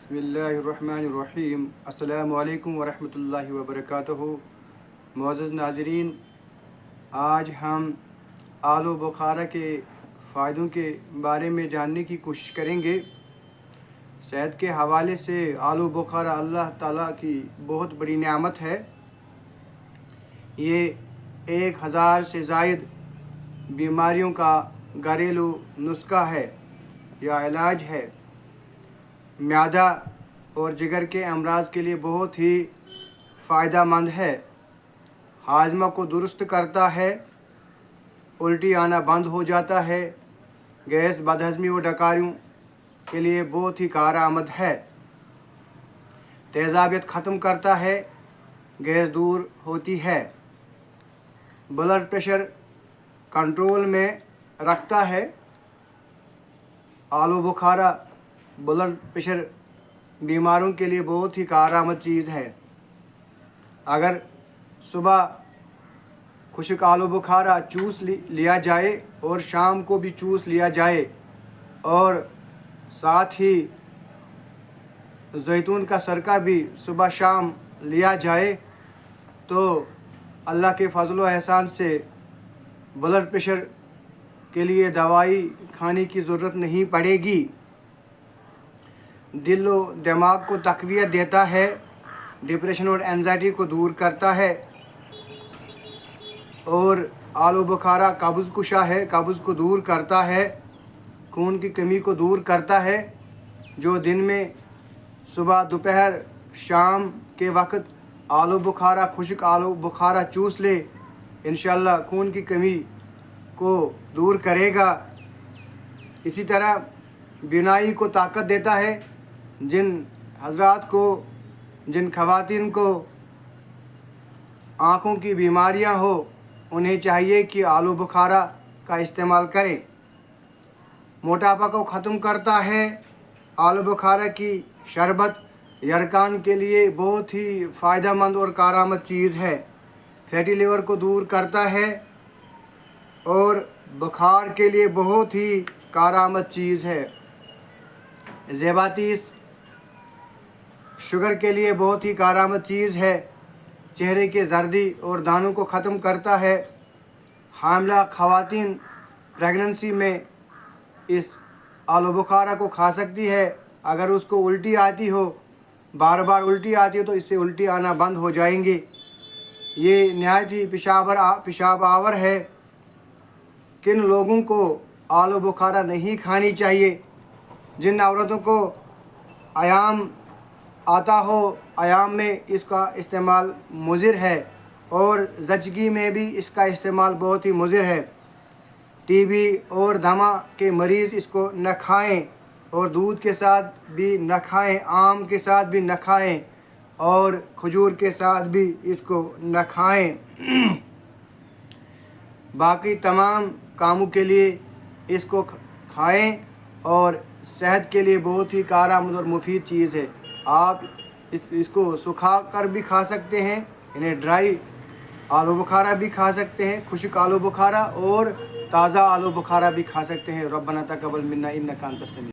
बिस्मिल्लाहिर्रहमानिर्रहीम। अस्सलामु अलैकुम वरहमतुल्लाहि वबरकातुहू। मुअज़्ज़ज़ नाज़रीन, आज हम आलू बुखारा के फ़ायदों के बारे में जानने की कोशिश करेंगे। सेहत के हवाले से आलू बुखारा अल्लाह ताला की बहुत बड़ी नेमत है। ये 1000 से ज़ायद बीमारियों का घरेलू नुस्खा है या इलाज है। म्यादा और जिगर के अमराज के लिए बहुत ही फ़ायदेमंद है। हाजमा को दुरुस्त करता है, उल्टी आना बंद हो जाता है। गैस, बदहज़मी और डकारियों के लिए बहुत ही कारआमद है। तेज़ाबियत ख़त्म करता है, गैस दूर होती है। ब्लड प्रेशर कंट्रोल में रखता है। आलू बुखारा ब्लड प्रेशर बीमारों के लिए बहुत ही कारआमद चीज़ है। अगर सुबह खुश्क आलू बुखारा चूस लिया जाए और शाम को भी चूस लिया जाए और साथ ही जैतून का सरका भी सुबह शाम लिया जाए तो अल्लाह के फजल व एहसान से ब्लड प्रेशर के लिए दवाई खाने की ज़रूरत नहीं पड़ेगी। दिल व दिमाग को तक़वियत देता है, डिप्रेशन और एंजाइटी को दूर करता है। और आलू बुखारा कब्ज़ कुशा है, कब्ज़ को दूर करता है, खून की कमी को दूर करता है। जो दिन में सुबह, दोपहर, शाम के वक्त आलू बुखारा, खुश्क आलू बुखारा चूस ले, इंशाअल्लाह खून की कमी को दूर करेगा। इसी तरह बीनाई को ताकत देता है। जिन हजरात को, जिन ख़वातीन को आँखों की बीमारियां हो, उन्हें चाहिए कि आलू बुखारा का इस्तेमाल करें। मोटापा को ख़त्म करता है। आलू बुखारा की शरबत यरकान के लिए बहुत ही फ़ायदेमंद और कारआमद चीज़ है। फैटी लीवर को दूर करता है और बुखार के लिए बहुत ही कारआमद चीज़ है। ज़ेबातीस शुगर के लिए बहुत ही कारआमद चीज़ है। चेहरे के जर्दी और दानों को ख़त्म करता है। हामिला ख़वातीन प्रेगनेंसी में इस आलू बुखारा को खा सकती है। अगर उसको उल्टी आती हो, बार बार उल्टी आती हो, तो इससे उल्टी आना बंद हो जाएंगे। ये नहायत ही पेशाब आवर है। किन लोगों को आलू बुखारा नहीं खानी चाहिए? जिन औरतों को आयाम आता हो, आयाम में इसका इस्तेमाल मुज़िर है और ज़चगी में भी इसका इस्तेमाल बहुत ही मुज़िर है। टीबी और दमा के मरीज़ इसको न खाएं और दूध के साथ भी न खाएं, आम के साथ भी न खाएं और खजूर के साथ भी इसको न खाएं। बाकी तमाम कामों के लिए इसको खाएं और सेहत के लिए बहुत ही कारआमद और मुफीद चीज़ है। आप इसको सुखा कर भी खा सकते हैं, इन्हें ड्राई आलू बुखारा भी खा सकते हैं, खुश्क आलू बुखारा और ताज़ा आलू बुखारा भी खा सकते हैं। रब्बना तक़ब्बल मिन्ना इन्नका अंतस समीअ।